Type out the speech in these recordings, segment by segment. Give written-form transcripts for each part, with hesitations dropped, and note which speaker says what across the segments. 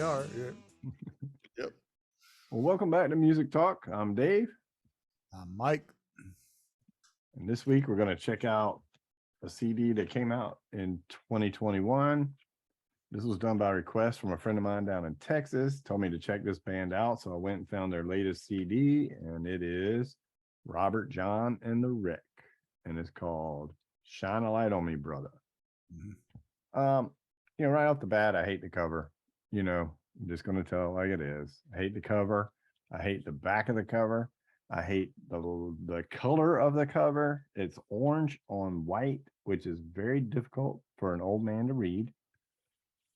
Speaker 1: are. Yep.
Speaker 2: Well, welcome back to Music Talk. I'm Dave.
Speaker 1: I'm Mike.
Speaker 2: And this week we're going to check out a CD that came out in 2021. This was done by request from a friend of mine down in Texas. Told me to check this band out. So I went and found their latest CD, and it is Robert John and the Wreck. And it's called Shine a Light on Me, Brother. Mm-hmm. Right off the bat, I hate the cover. I'm just going to tell it like it is. I hate the cover. I hate the back of the cover. I hate the color of the cover. It's orange on white, which is very difficult for an old man to read.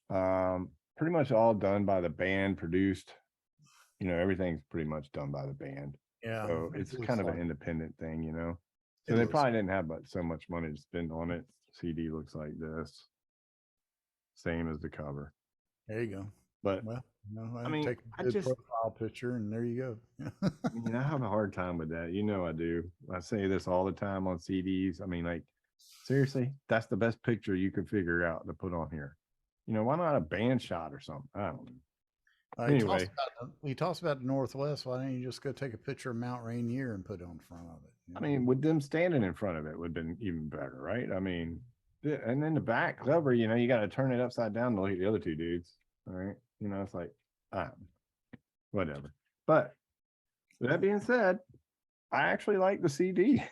Speaker 2: Pretty much all done by the band, produced. Everything's pretty much done by the band.
Speaker 1: Yeah.
Speaker 2: So it's kind of an independent thing, So they probably didn't have so much money to spend on it. CD looks like this. Same as the cover.
Speaker 1: There you go.
Speaker 2: But
Speaker 1: take a good profile picture, and there you go.
Speaker 2: I have a hard time with that. I do. I say this all the time on CDs. Seriously, that's the best picture you could figure out to put on here. Why not a band shot or something? I don't know.
Speaker 1: Anyway, he talks about the Northwest. Why don't you just go take a picture of Mount Rainier and put it on front of it?
Speaker 2: With them standing in front of it would have been even better, right? And then the back cover, you got to turn it upside down to look at the other two dudes. All right. It's like, whatever. But with that being said, I actually like the CD.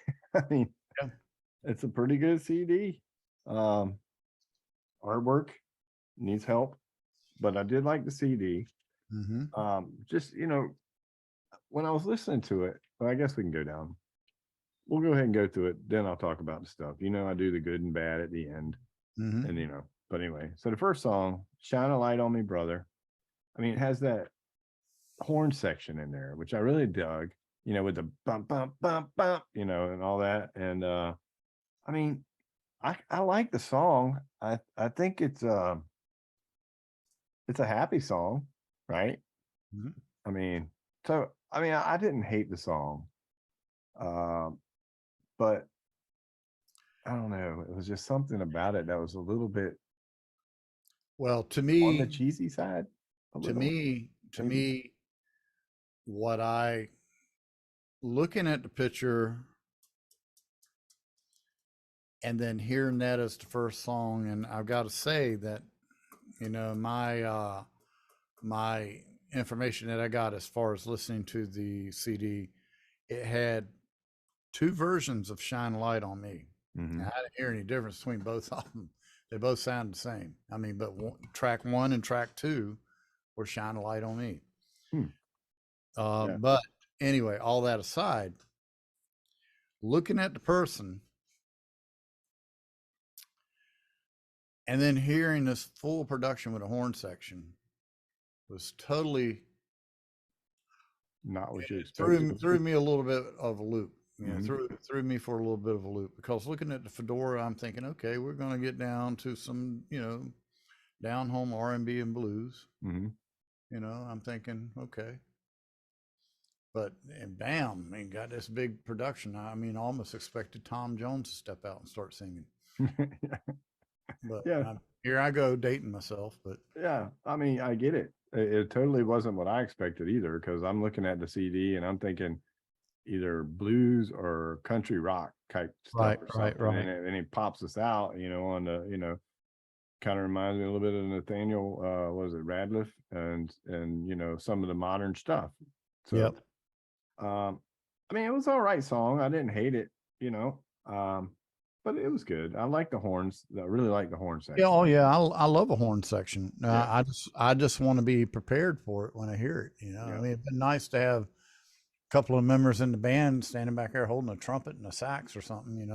Speaker 2: It's a pretty good CD. Artwork needs help, but I did like the CD.
Speaker 1: Mm-hmm.
Speaker 2: When I was listening to it, well, I guess we can go down. We'll go ahead and go through it. Then I'll talk about the stuff. I do the good and bad at the end.
Speaker 1: Mm-hmm.
Speaker 2: And, but anyway, so the first song, Shine a Light on Me, Brother. It has that horn section in there, which I really dug, with the bump, bump, bump, bump, and all that. And, I like the song. I think it's a happy song, right?
Speaker 1: Mm-hmm.
Speaker 2: I didn't hate the song. But I don't know. It was just something about it that was a little bit,
Speaker 1: well, to me,
Speaker 2: on the cheesy side.
Speaker 1: To me, what I looking at the picture and then hearing that as the first song, and I've got to say that, my information that I got as far as listening to the CD, it had two versions of Shine a Light on Me.
Speaker 2: Mm-hmm.
Speaker 1: I didn't hear any difference between both of them. They both sound the same. But track 1 and track 2 were Shine a Light on Me. But anyway, all that aside, looking at the person and then hearing this full production with a horn section was totally
Speaker 2: not what you expected.
Speaker 1: Threw me a little bit of a loop. Threw me for a little bit of a loop, because looking at the fedora, I'm thinking, okay, we're going to get down to some, down home R&B and blues.
Speaker 2: Mm-hmm.
Speaker 1: I'm thinking, okay. But and bam, got this big production. Almost expected Tom Jones to step out and start singing. But here I go dating myself. But
Speaker 2: yeah, I get it. It totally wasn't what I expected either, because I'm looking at the CD and I'm thinking either blues or country rock type stuff or something. Right. And it pops us out, on the, kind of reminds me a little bit of Nathaniel, Radcliffe and some of the modern stuff. So,
Speaker 1: yep.
Speaker 2: It was all right song. I didn't hate it, but it was good. I like the horns. I really like the horn section.
Speaker 1: Yeah, oh yeah, I love a horn section. Yeah. I just want to be prepared for it when I hear it. Yeah. It'd been nice to have a couple of members in the band standing back there holding a trumpet and a sax or something.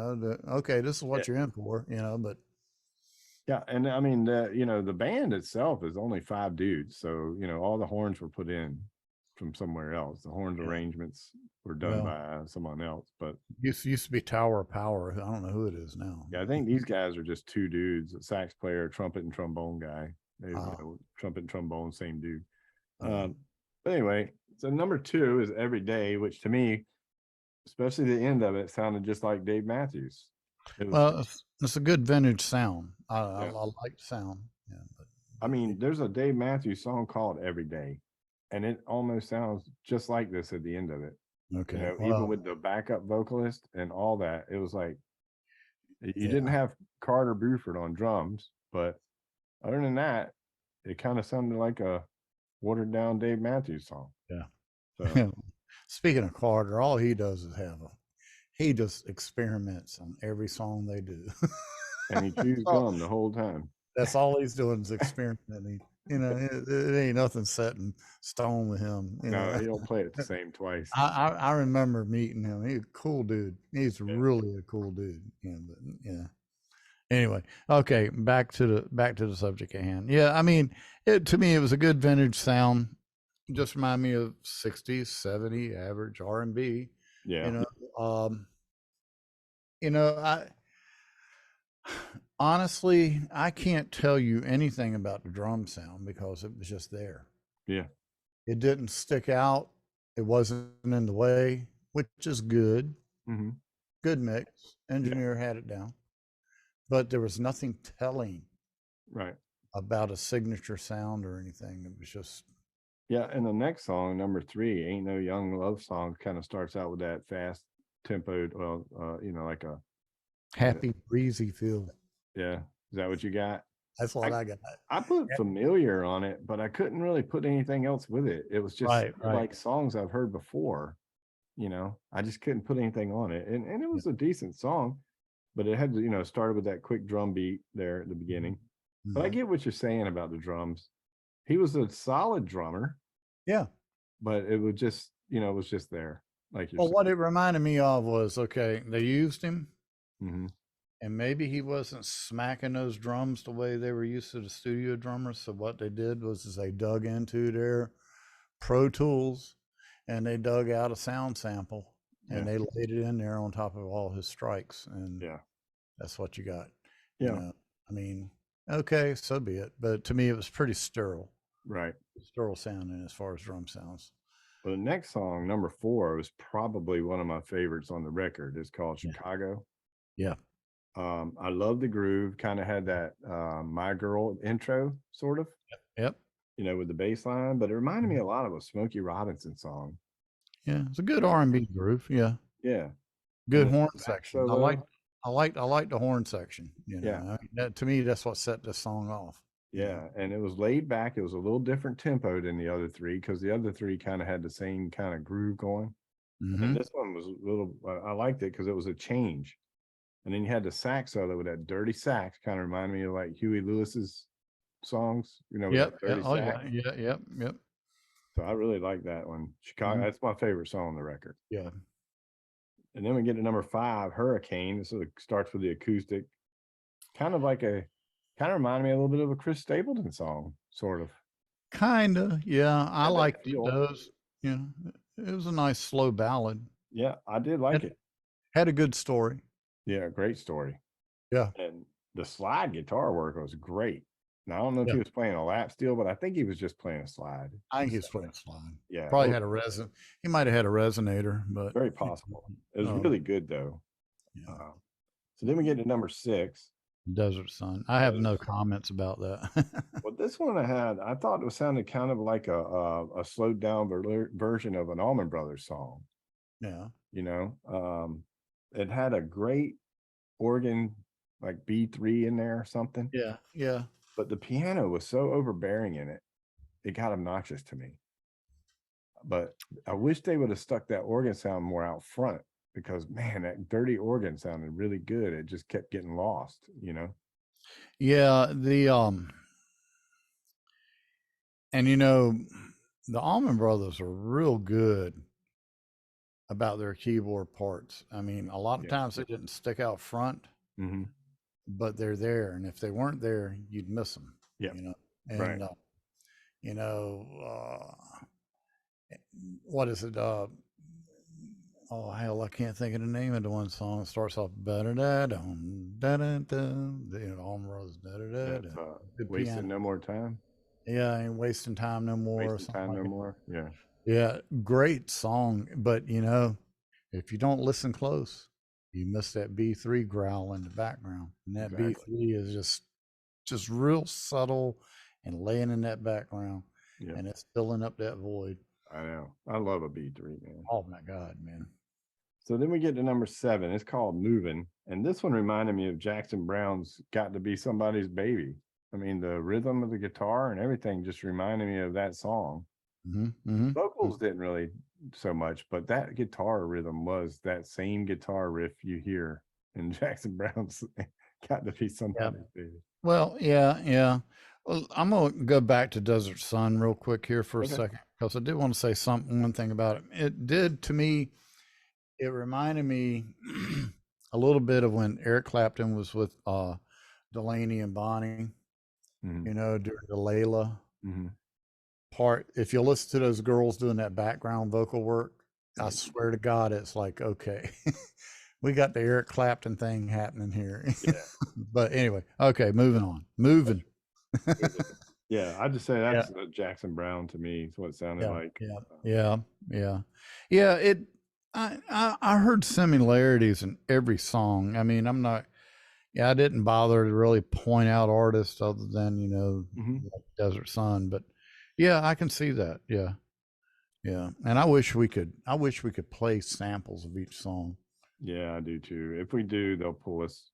Speaker 1: Okay, this is what you're in for. But
Speaker 2: yeah, and the band itself is only 5 dudes, so all the horns were put in from somewhere else. The horns arrangements were done by someone else, but
Speaker 1: used to be Tower of Power. I don't know who it is now.
Speaker 2: Yeah, I think these guys are just 2 dudes: a sax player, trumpet and trombone guy. Trumpet and trombone, same dude. But anyway, so number 2 is Every Day, which to me, especially the end of it, sounded just like Dave Matthews.
Speaker 1: It's a good vintage sound. I like the sound. Yeah, but
Speaker 2: I mean, there's a Dave Matthews song called Every Day, and it almost sounds just like this at the end of it.
Speaker 1: Okay.
Speaker 2: Even
Speaker 1: Well,
Speaker 2: with the backup vocalist and all that, it was like you didn't
Speaker 1: yeah.
Speaker 2: have Carter Buford on drums, but other than that, it kind of sounded like a watered down Dave Matthews song. So
Speaker 1: Yeah. Speaking of Carter, all he does is he just experiments on every song they do.
Speaker 2: and he chews gum the whole time.
Speaker 1: That's all he's doing is experimenting. It ain't nothing set in stone with him.
Speaker 2: No, he don't play it the same twice.
Speaker 1: I remember meeting him. He's a cool dude. He's
Speaker 2: Yeah.
Speaker 1: really a cool dude. But yeah. Anyway, okay, back to the subject at hand. Yeah, I mean, to me it was a good vintage sound. Just remind me of 60s, 70s average R&B.
Speaker 2: Yeah.
Speaker 1: You know, I honestly I can't tell you anything about the drum sound because it was just there.
Speaker 2: Yeah.
Speaker 1: It didn't stick out. It wasn't in the way, which is good.
Speaker 2: Mm-hmm.
Speaker 1: Good mix. Engineer had it down. But there was nothing telling
Speaker 2: Right.
Speaker 1: about a signature sound or anything. It was just
Speaker 2: Yeah. And the next song, number 3, Ain't No Young Love Song, kind of starts out with that fast tempoed, like a
Speaker 1: happy, breezy feel.
Speaker 2: yeah. Is that what you got?
Speaker 1: That's what I got.
Speaker 2: I put familiar on it, but I couldn't really put anything else with it. It was just
Speaker 1: Right.
Speaker 2: like songs I've heard before. I just couldn't put anything on it. And it was a decent song, but it had to, started with that quick drum beat there at the beginning. But I
Speaker 1: Mhm.
Speaker 2: get what you're saying about the drums. He was a solid drummer,
Speaker 1: Yeah.
Speaker 2: but it was just, it was just there. Like you're
Speaker 1: Well,
Speaker 2: saying.
Speaker 1: what it reminded me of was okay, they used him,
Speaker 2: Mm-hmm.
Speaker 1: and maybe he wasn't smacking those drums the way they were used to the studio drummers. So what they did was is they dug into their Pro Tools and they dug out a sound sample and
Speaker 2: Yeah.
Speaker 1: they laid it in there on top of all his strikes, and
Speaker 2: Yeah.
Speaker 1: that's what you got.
Speaker 2: Yeah.
Speaker 1: I mean, okay, so be it. But to me, it was pretty
Speaker 2: Right.
Speaker 1: sterile sounding as far as drum sounds.
Speaker 2: Well, the next song, number 4, was probably one of my favorites on the record. It's called
Speaker 1: Yeah.
Speaker 2: Chicago.
Speaker 1: Yeah.
Speaker 2: I love the groove. Kind of had that My Girl intro, sort of,
Speaker 1: Yep.
Speaker 2: with the bass line, but it reminded me a lot of a Smokey Robinson song.
Speaker 1: Yeah. It's a good R&B groove. Yeah.
Speaker 2: Yeah.
Speaker 1: Good
Speaker 2: And the
Speaker 1: horn
Speaker 2: sax
Speaker 1: section.
Speaker 2: solo.
Speaker 1: I like the horn section.
Speaker 2: Yeah.
Speaker 1: I mean, to me, that's what set this song off.
Speaker 2: Yeah. And it was laid back. It was a little different tempo than the other 3 because the other 3 kind of had the same kind of groove going.
Speaker 1: Mm-hmm.
Speaker 2: And this one was a little, I liked it because it was a change. And then you had the sax solo with that dirty sax, kind of reminded me of like Huey Lewis's songs, with
Speaker 1: Yep.
Speaker 2: that dirty
Speaker 1: Oh,
Speaker 2: sax.
Speaker 1: yeah. Yep. Yep.
Speaker 2: So I really like that one. Chicago, that's my favorite song on the record.
Speaker 1: Yeah.
Speaker 2: And then we get to number 5, Hurricane. So it starts with the acoustic, kind of reminded me a little bit of a Chris Stapleton song, sort of.
Speaker 1: Kinda. Yeah. I
Speaker 2: Had that
Speaker 1: liked
Speaker 2: feel.
Speaker 1: those. It was a nice slow ballad.
Speaker 2: Yeah, I did like it.
Speaker 1: Had a good story.
Speaker 2: Yeah, great story.
Speaker 1: Yeah.
Speaker 2: And the slide guitar work was great. Now, I don't know if
Speaker 1: Yeah.
Speaker 2: he was playing a lap steel, but I think he was just playing a slide.
Speaker 1: I think he was playing slide.
Speaker 2: Yeah.
Speaker 1: Probably
Speaker 2: it
Speaker 1: had a resin. He might have had a resonator, but
Speaker 2: Very possible. It was
Speaker 1: Oh.
Speaker 2: really good, though.
Speaker 1: yeah.
Speaker 2: So then we get to number 6.
Speaker 1: Desert Sun. I have no
Speaker 2: Desert Sun.
Speaker 1: comments about that.
Speaker 2: Well, this one I thought it sounded kind of like a slowed down version of an Allman Brothers song.
Speaker 1: Yeah.
Speaker 2: It had a great organ, like B3 in there or something,
Speaker 1: Yeah. Yeah.
Speaker 2: but the piano was so overbearing in it, it got obnoxious to me. But I wish they would have stuck that organ sound more out front because, man, that dirty organ sounded really good. It just kept getting lost.
Speaker 1: Yeah. The Allman Brothers are real good about their keyboard parts. I mean, a lot of
Speaker 2: Yeah.
Speaker 1: times they didn't stick out front,
Speaker 2: Mm-hmm.
Speaker 1: but they're there. And if they weren't there, you'd miss them.
Speaker 2: Yeah.
Speaker 1: And,
Speaker 2: Right.
Speaker 1: What is it? Oh hell, I can't think of the name of the one song. It starts off da da da da da da da. Allman Brothers da da da
Speaker 2: That's,
Speaker 1: da.
Speaker 2: wasting no more time.
Speaker 1: Yeah, ain't wasting time no more. or
Speaker 2: Wasting
Speaker 1: something
Speaker 2: time
Speaker 1: like
Speaker 2: no
Speaker 1: that.
Speaker 2: more. Yeah.
Speaker 1: Yeah, great song, but if you don't listen close, you miss that B3 growl in the background, and that
Speaker 2: Exactly.
Speaker 1: B3 is just real subtle and laying in that background,
Speaker 2: Yeah,
Speaker 1: and it's filling up that void.
Speaker 2: I know. I love a B3, man.
Speaker 1: Oh my God, man.
Speaker 2: So then we get to number 7. It's called Moving. And this one reminded me of Jackson Brown's Got to Be Somebody's Baby. I mean, the rhythm of the guitar and everything just reminded me of that song. Vocals didn't really so much, but that guitar rhythm was that same guitar riff you hear in Jackson Brown's Got to Be Somebody's Baby.
Speaker 1: Well, yeah. Well, I'm gonna go back to Desert Sun real quick here for a
Speaker 2: Okay.
Speaker 1: second because I did want to say one thing about it. It did to me. It reminded me a little bit of when Eric Clapton was with Delaney and Bonnie.
Speaker 2: Mhm.
Speaker 1: You know, during the Layla
Speaker 2: Mhm.
Speaker 1: part. If you listen to those girls doing that background vocal work, I swear to God, it's like, okay, we got the Eric Clapton thing happening here.
Speaker 2: Yeah.
Speaker 1: But anyway, okay, moving on. Moving.
Speaker 2: Yeah, I just say
Speaker 1: Yeah,
Speaker 2: that's Jackson Brown to me. Is what it sounded
Speaker 1: yeah,
Speaker 2: like.
Speaker 1: yeah. It. I heard similarities in every song. I mean, I'm not. Yeah, I didn't bother to really point out artists other than
Speaker 2: Mhm.
Speaker 1: like Desert Sun, but yeah, I can see that. Yeah. Yeah, and I wish we could. I wish we could play samples of each song.
Speaker 2: Yeah, I do too. If we do, they'll pull us.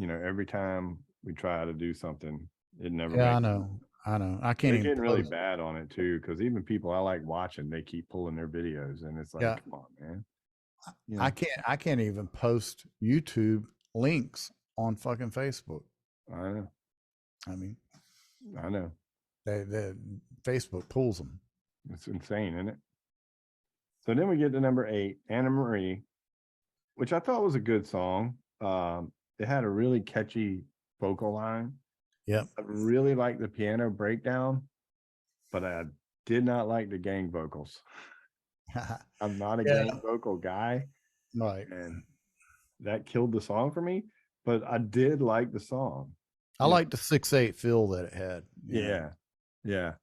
Speaker 2: Every time we try to do something, it never
Speaker 1: Yeah, I
Speaker 2: makes.
Speaker 1: know. I know. I can't
Speaker 2: They're
Speaker 1: even
Speaker 2: getting really
Speaker 1: post.
Speaker 2: bad on it too, because even people I like watching, they keep pulling their videos, and it's like,
Speaker 1: Yeah,
Speaker 2: come on, man. You
Speaker 1: I
Speaker 2: know,
Speaker 1: can't. I can't even post YouTube links on fucking Facebook.
Speaker 2: I know,
Speaker 1: I mean,
Speaker 2: I know.
Speaker 1: they Facebook pulls them.
Speaker 2: It's insane, isn't it? So then we get to number 8, Anna Marie, which I thought was a good song. It had a really catchy vocal line.
Speaker 1: Yep.
Speaker 2: I really liked the piano breakdown, but I did not like the gang vocals. I'm not a
Speaker 1: Yeah.
Speaker 2: gang vocal guy,
Speaker 1: Right.
Speaker 2: and that killed the song for me. But I did like the song.
Speaker 1: I like the 6/8 feel that it had.
Speaker 2: Yeah, yeah,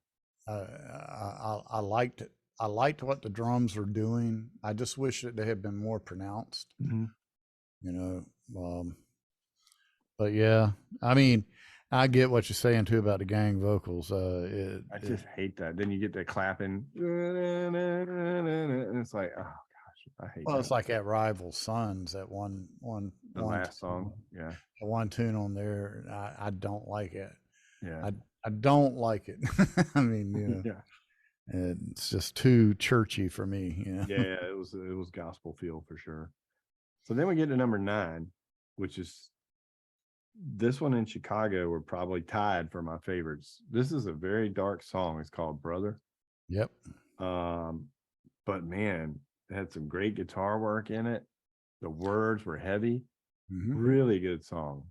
Speaker 1: I liked it. I liked what the drums were doing. I just wish that they had been more pronounced.
Speaker 2: Mhm.
Speaker 1: You but yeah, I mean, I get what you're saying too about the gang vocals.
Speaker 2: I just hate that. Then you get the clapping, and it's like, oh gosh, I hate
Speaker 1: well,
Speaker 2: that.
Speaker 1: it's like at Rival Sons, that
Speaker 2: The last song, yeah,
Speaker 1: one tune on there. I don't like it.
Speaker 2: yeah,
Speaker 1: I don't like it. I mean,
Speaker 2: yeah,
Speaker 1: it's just too churchy for me.
Speaker 2: yeah. It was gospel feel for sure. So then we get to number 9, which is this one in Chicago. Were probably tied for my favorites. This is a very dark song. It's called Brother.
Speaker 1: Yep.
Speaker 2: But man, it had some great guitar work in it. The words were heavy. Really good song.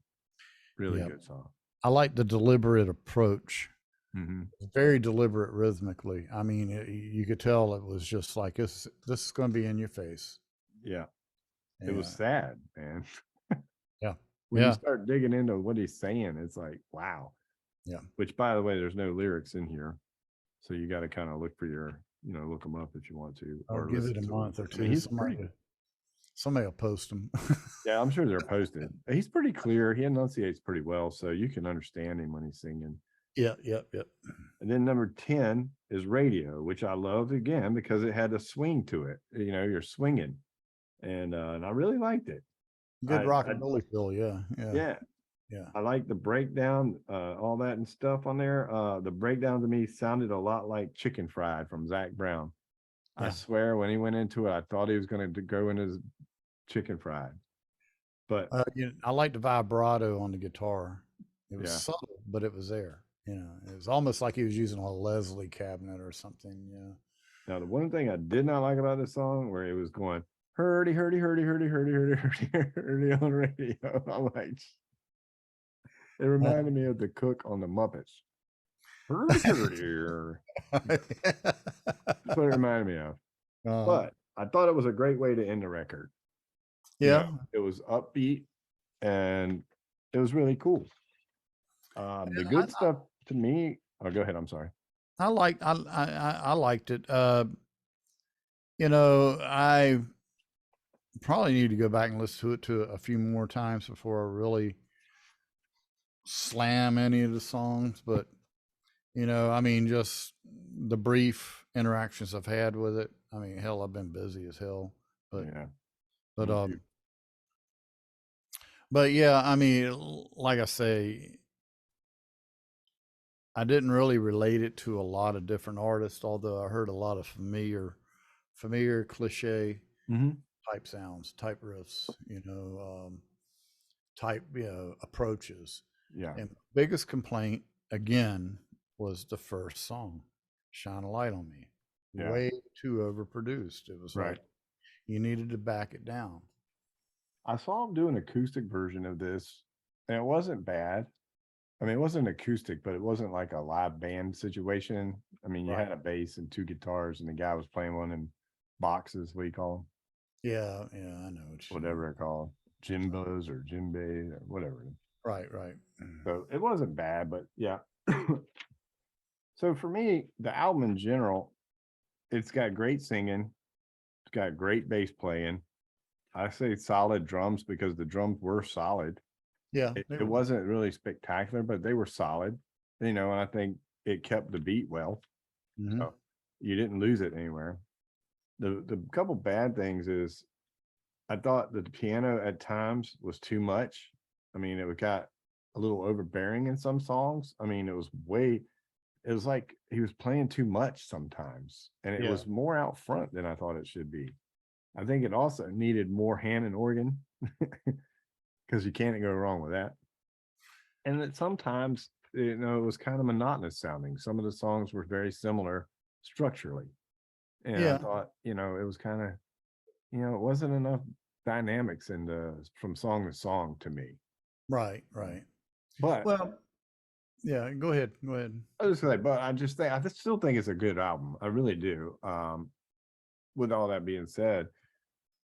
Speaker 2: Really
Speaker 1: Yep.
Speaker 2: good song.
Speaker 1: I like the deliberate approach.
Speaker 2: Mm-hmm.
Speaker 1: Very deliberate rhythmically. I mean, you could tell it was just like this is going to be in your face.
Speaker 2: Yeah.
Speaker 1: Yeah.
Speaker 2: It was sad, man.
Speaker 1: Yeah.
Speaker 2: When
Speaker 1: Yeah.
Speaker 2: you start digging into what he's saying, it's like, wow.
Speaker 1: Yeah.
Speaker 2: Which, by the way, there's no lyrics in here. So you got to kind of look for your, look them up if you want to.
Speaker 1: I'll
Speaker 2: Or
Speaker 1: give
Speaker 2: listen
Speaker 1: it a
Speaker 2: to
Speaker 1: month
Speaker 2: them.
Speaker 1: or two.
Speaker 2: I mean, he's pretty,
Speaker 1: Somebody will post them.
Speaker 2: yeah, I'm sure they're posted. He's pretty clear. He enunciates pretty well. So you can understand him when he's singing.
Speaker 1: Yep.
Speaker 2: And then number 10 is Radio, which I loved again because it had a swing to it. You're swinging. And I really liked it.
Speaker 1: Good rockabilly feel. Yeah.
Speaker 2: I like the breakdown, all that and stuff on there. The breakdown to me sounded a lot like Chicken Fried from Zach Brown. I
Speaker 1: Yeah.
Speaker 2: swear when he went into it, I thought he was going to go into his Chicken Fried. But
Speaker 1: I like the vibrato on the guitar. It was
Speaker 2: Yeah.
Speaker 1: subtle, but it was there. It was almost like he was using a Leslie cabinet or something. Yeah.
Speaker 2: now the one thing I did not like about this song where it was going hurdy, hurdy, hurdy, hurdy, hurdy, hurdy, hurdy, hurdy on radio. I'm like, it reminded me of the cook on the Muppets. Hurdy, hurdy. That's what it reminded me of. But I thought it was a great way to end the record.
Speaker 1: Yeah.
Speaker 2: It was upbeat and it was really cool. The good stuff to me. Oh, go ahead. I'm sorry.
Speaker 1: I liked it. I probably need to go back and listen to it a few more times before I really slam any of the songs. But You know, I mean, just the brief interactions I've had with it. I mean, hell, I've been busy as hell, but
Speaker 2: Yeah,
Speaker 1: but
Speaker 2: me too.
Speaker 1: but yeah, I mean, like I say, I didn't really relate it to a lot of different artists, although I heard a lot of familiar cliche
Speaker 2: Hmm.
Speaker 1: type sounds, type riffs, type approaches.
Speaker 2: Yeah,
Speaker 1: And biggest complaint again was the first song, "Shine a Light on Me."
Speaker 2: yeah,
Speaker 1: Way too overproduced. It was
Speaker 2: right.
Speaker 1: like you needed to back it down.
Speaker 2: I saw him do an acoustic version of this, and it wasn't bad. I mean, it wasn't acoustic, but it wasn't like a live band situation. I mean, you
Speaker 1: Right.
Speaker 2: had a bass and two guitars, and the guy was playing one in boxes, what do you call them?
Speaker 1: Yeah, yeah, I know what you
Speaker 2: Whatever
Speaker 1: mean.
Speaker 2: they're called, Jimbos or Jimbei or whatever.
Speaker 1: Right, right.
Speaker 2: So it wasn't bad, but yeah. So for me, the album in general, it's got great singing, it's got great bass playing. I say solid drums because the drums were solid.
Speaker 1: Yeah,
Speaker 2: It,
Speaker 1: they
Speaker 2: it
Speaker 1: were.
Speaker 2: wasn't really spectacular, but they were solid, and I think it kept the beat well.
Speaker 1: Hmm.
Speaker 2: So you didn't lose it anywhere. The couple bad things is I thought the piano at times was too much. I mean, it got a little overbearing in some songs. I mean, it was like he was playing too much sometimes, and it
Speaker 1: Yeah,
Speaker 2: was more out front than I thought it should be. I think it also needed more hand and organ because you can't go wrong with that. And that sometimes, it was kind of monotonous sounding. Some of the songs were very similar structurally. And I
Speaker 1: yeah.
Speaker 2: thought, it was kind of, it wasn't enough dynamics in the from song to song to me.
Speaker 1: Right, right.
Speaker 2: But
Speaker 1: Well, yeah. Go ahead. Go ahead.
Speaker 2: I was gonna say, but I just still think it's a good album. I really do. With all that being said,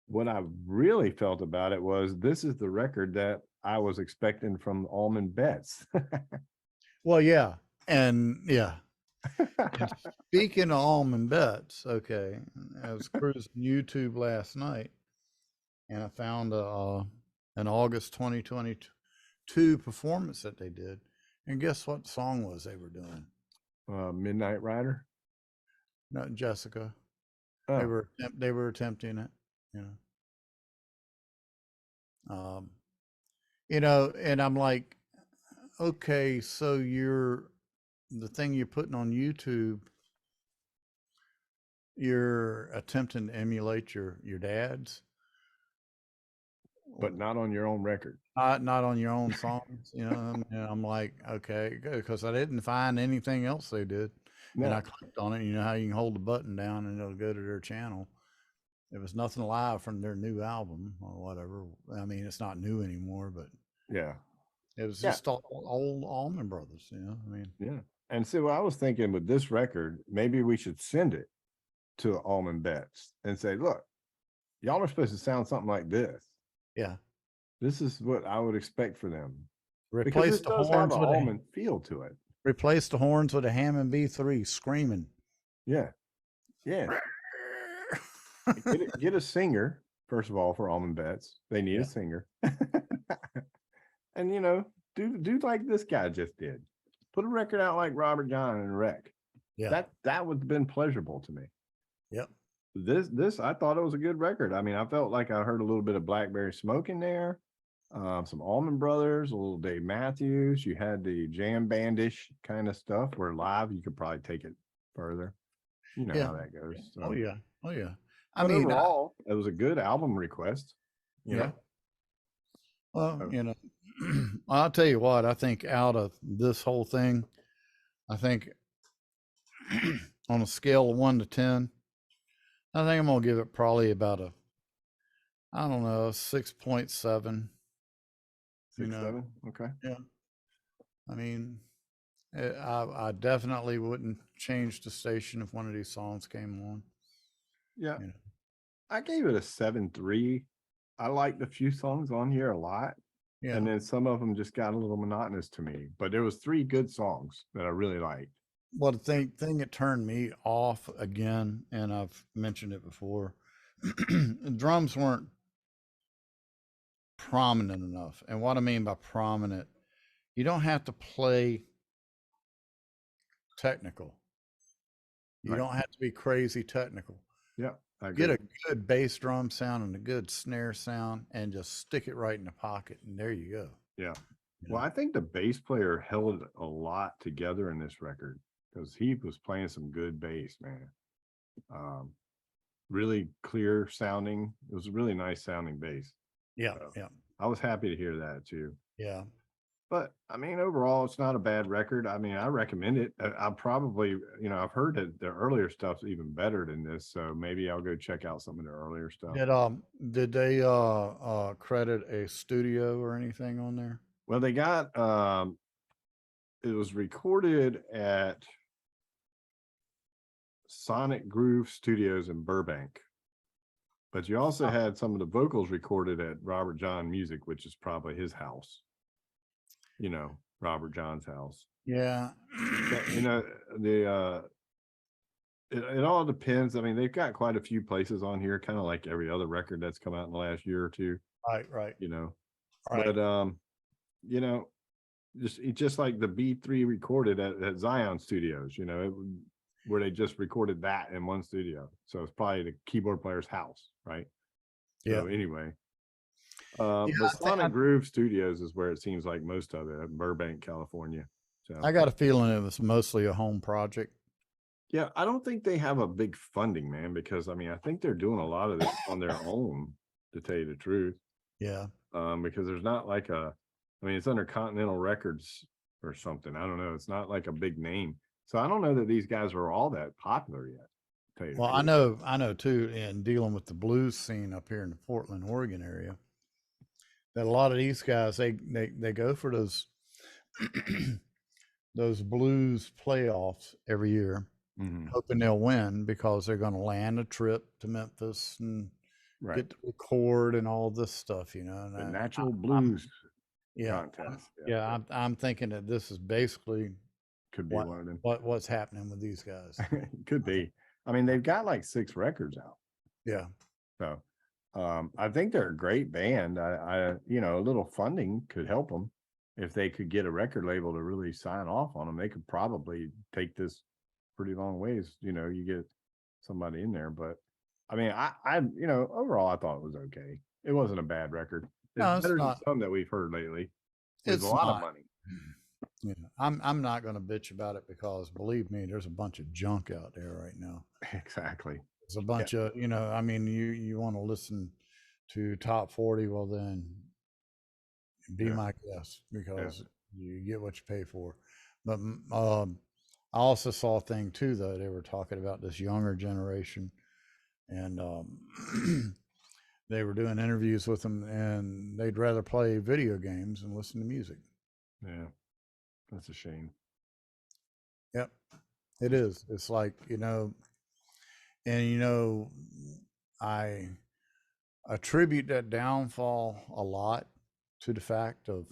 Speaker 2: what I really felt about it was this is the record that I was expecting from Allman Betts.
Speaker 1: Well, yeah, and yeah. And speaking of almond bets, okay, I was cruising YouTube last night, and I found an August 2022 performance that they did, and guess what song was they were doing?
Speaker 2: Midnight Rider.
Speaker 1: Not Jessica. They
Speaker 2: Oh,
Speaker 1: were they were attempting it, you know. And I'm like, okay, so you're the thing you're putting on YouTube, you're attempting to emulate your dad's,
Speaker 2: but not on your own record.
Speaker 1: not on your own songs, And I'm like, okay, good, because I didn't find anything else they did, and I
Speaker 2: No.
Speaker 1: clicked on it. You know how you can hold the button down and it'll go to their channel. There was nothing live from their new album or whatever. I mean, it's not new anymore, but
Speaker 2: Yeah.
Speaker 1: it was
Speaker 2: Yeah.
Speaker 1: just all old Allman Brothers. I mean,
Speaker 2: Yeah. And so I was thinking with this record, maybe we should send it to Allman Betts and say, look, y'all are supposed to sound something like this.
Speaker 1: yeah.
Speaker 2: This is what I would expect for them. Because
Speaker 1: Replace
Speaker 2: it
Speaker 1: the
Speaker 2: does have
Speaker 1: horns
Speaker 2: an
Speaker 1: with a
Speaker 2: Allman feel to it.
Speaker 1: Hammond B3 screaming.
Speaker 2: Yeah. Yeah. Get a singer, first of all, for Allman Betts. They need a
Speaker 1: Yeah,
Speaker 2: singer. And do like this guy just did. Put a record out like Robert John and Wreck.
Speaker 1: yeah,
Speaker 2: That would have been pleasurable to me.
Speaker 1: yep,
Speaker 2: This I thought it was a good record. I mean, I felt like I heard a little bit of Blackberry Smoke in there, some Allman Brothers, a little Dave Matthews. You had the jam bandish kind of stuff where live you could probably take it further. You know
Speaker 1: yeah,
Speaker 2: how that goes.
Speaker 1: oh
Speaker 2: So,
Speaker 1: yeah, oh yeah. I
Speaker 2: but
Speaker 1: mean,
Speaker 2: overall, it was a good album request. You
Speaker 1: yeah.
Speaker 2: know,
Speaker 1: Well,
Speaker 2: so,
Speaker 1: I'll tell you what. I think out of this whole thing, I think on a scale of 1 to 10, I think I'm gonna give it probably about a, I don't know, 6.7. You
Speaker 2: six,
Speaker 1: know,
Speaker 2: 7. Okay.
Speaker 1: yeah. I mean, I definitely wouldn't change the station if one of these songs came on.
Speaker 2: Yeah,
Speaker 1: You know,
Speaker 2: I gave it a 7.3. I liked a few songs on here a lot.
Speaker 1: yeah.
Speaker 2: And then some of them just got a little monotonous to me. But there was 3 good songs that I really liked.
Speaker 1: Well, the thing that turned me off again, and I've mentioned it before, the drums weren't prominent enough. And what I mean by prominent, you don't have to play technical. You
Speaker 2: Right.
Speaker 1: don't have to be crazy technical.
Speaker 2: Yeah, I
Speaker 1: Get
Speaker 2: agree.
Speaker 1: a good bass drum sound and a good snare sound and just stick it right in the pocket, and there you go.
Speaker 2: Yeah.
Speaker 1: You
Speaker 2: Well,
Speaker 1: know?
Speaker 2: I think the bass player held a lot together in this record because he was playing some good bass, man. Um, really clear sounding. It was a really nice sounding bass.
Speaker 1: Yeah,
Speaker 2: So
Speaker 1: yeah,
Speaker 2: I was happy to hear that too.
Speaker 1: yeah.
Speaker 2: But I mean, overall, it's not a bad record. I mean, I recommend it. I'll probably, I've heard that the earlier stuff's even better than this. So maybe I'll go check out some of the earlier stuff.
Speaker 1: Did they credit a studio or anything on there?
Speaker 2: Well, they got it was recorded at Sonic Groove Studios in Burbank. But you also had some of the vocals recorded at Robert John Music, which is probably his house. Robert John's house.
Speaker 1: Yeah.
Speaker 2: The it all depends. I mean, they've got quite a few places on here, kind of like every other record that's come out in the last year or two,
Speaker 1: Right, right,
Speaker 2: you know.
Speaker 1: right.
Speaker 2: But you know, just like the B3 recorded at Zion Studios, where they just recorded that in one studio. So it's probably the keyboard player's house, right?
Speaker 1: Yeah.
Speaker 2: So anyway,
Speaker 1: Yeah,
Speaker 2: but Sonic Groove Studios is where it seems like most of it, Burbank, California. So
Speaker 1: I got a feeling it was mostly a home project.
Speaker 2: yeah, I don't think they have a big funding, man, because I mean, I think they're doing a lot of this on their own, to tell you the truth.
Speaker 1: Yeah.
Speaker 2: Because there's not like I mean, it's under Continental Records or something. I don't know. It's not like a big name. So I don't know that these guys are all that popular yet. To tell you the
Speaker 1: Well,
Speaker 2: truth.
Speaker 1: I know too, in dealing with the blues scene up here in the Portland, Oregon area, that a lot of these guys they go for those those blues playoffs every year,
Speaker 2: Mhm.
Speaker 1: hoping they'll win because they're going to land a trip to Memphis and
Speaker 2: Right.
Speaker 1: get to record and all this stuff, And
Speaker 2: The Natural
Speaker 1: I'm,
Speaker 2: Blues
Speaker 1: yeah,
Speaker 2: contest.
Speaker 1: yeah, I'm thinking that this is basically
Speaker 2: Could be one of them.
Speaker 1: what's happening with these guys.
Speaker 2: Could be. I mean, they've got like 6 records out.
Speaker 1: Yeah,
Speaker 2: So I think they're a great band. A little funding could help them. If they could get a record label to really sign off on them, they could probably take this pretty long ways. You get somebody in there. But I mean, overall, I thought it was okay. It wasn't a bad record. It's
Speaker 1: no, it's
Speaker 2: better than
Speaker 1: not.
Speaker 2: some that we've heard lately. With a
Speaker 1: It's
Speaker 2: lot of
Speaker 1: not.
Speaker 2: money.
Speaker 1: Yeah, I'm not going to bitch about it because believe me, there's a bunch of junk out there right now.
Speaker 2: Exactly.
Speaker 1: There's a bunch of, I mean, you want to listen to top 40, well then be
Speaker 2: Yeah.
Speaker 1: my guest because you get what you pay for. But I also saw a thing too, though. They were talking about this younger generation and they were doing interviews with them and they'd rather play video games and listen to music.
Speaker 2: Yeah. That's a shame.
Speaker 1: Yep. It is. It's like, and I attribute that downfall a lot to the fact of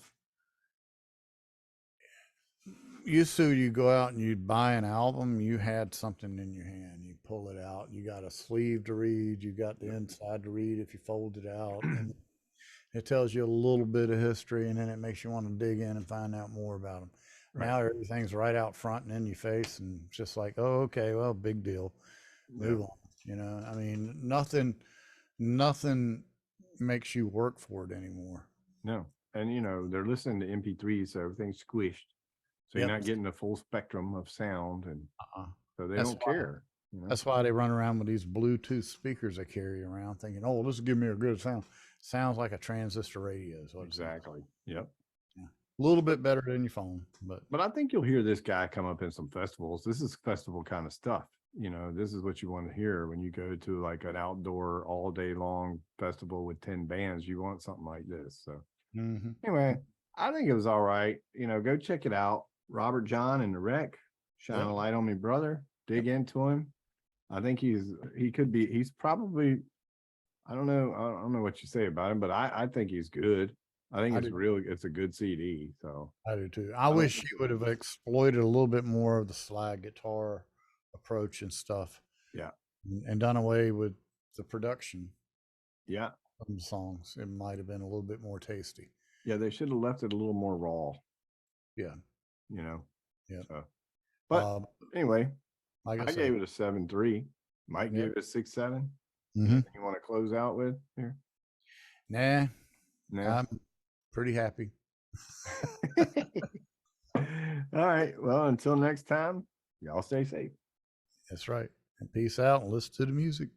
Speaker 1: used to you go out and you'd buy an album, you had something in your hand, you pull it out, you got a sleeve to read, you got the inside to read if you fold it out, and it tells you a little bit of history, and then it makes you want to dig in and find out more about them.
Speaker 2: Right.
Speaker 1: Now everything's right out front and in your face, and just like, oh, okay, well, big deal, move on. I mean, nothing makes you work for it anymore.
Speaker 2: No. And they're listening to MP3s, so everything's squished. So you're not getting the full spectrum of sound, and so they don't care.
Speaker 1: That's why they run around with these Bluetooth speakers they carry around, thinking, "Oh, this will give me a good sound." Sounds like a transistor radio.
Speaker 2: Exactly. Yep.
Speaker 1: Yeah. A little bit better than your phone,
Speaker 2: but I think you'll hear this guy come up in some festivals. This is festival kind of stuff. This is what you want to hear when you go to like an outdoor all day long festival with 10 bands. You want something like this. So anyway, I think it was all right. Go check it out. Robert John and the Wreck, shine a light on me, brother. Dig into him. I think he's probably, I don't know what you say about him, but I think he's good. I think it's a good CD. So
Speaker 1: I do too. I wish he would have exploited a little bit more of the slide guitar approach and stuff.
Speaker 2: Yeah.
Speaker 1: And done away with the production.
Speaker 2: Yeah.
Speaker 1: Some songs. It might have been a little bit more tasty.
Speaker 2: Yeah, they should have left it a little more raw.
Speaker 1: Yeah.
Speaker 2: Yeah. So, But anyway,
Speaker 1: like I
Speaker 2: I
Speaker 1: said,
Speaker 2: gave it a 7.3. Mike
Speaker 1: Yep.
Speaker 2: gave it a 6.7.
Speaker 1: Mhm.
Speaker 2: Anything you want to close out with here?
Speaker 1: Nah,
Speaker 2: No.
Speaker 1: I'm pretty happy.
Speaker 2: All right. Well, until next time, y'all stay safe.
Speaker 1: That's right. And peace out and listen to the music.